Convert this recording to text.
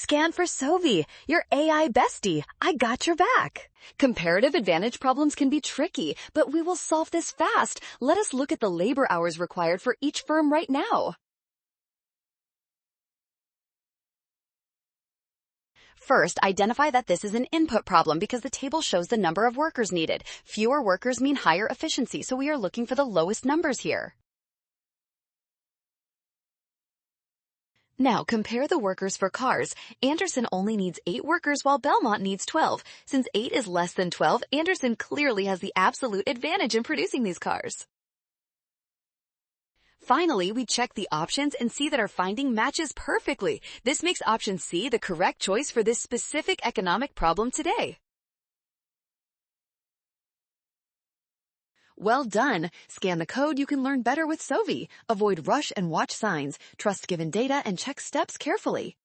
Scan for Sovi, your AI bestie. I got your back. Comparative advantage problems can be tricky, but we will solve this fast. Let us look at the labor hours required for each firm right now. First, identify that this is an input problem because the table shows the number of workers needed. Fewer workers mean higher efficiency, so we are looking for the lowest numbers here. Now, compare the workers for cars. Anderson only needs 8 workers while Belmont needs 12. Since 8 is less than 12, Anderson clearly has the absolute advantage in producing these cars. Finally, we check the options and see that our finding matches perfectly. This makes option C the correct choice for this specific economic problem today. Well done! Scan the code you can learn better with Sovi. Avoid rush and watch signs. Trust given data and check steps carefully.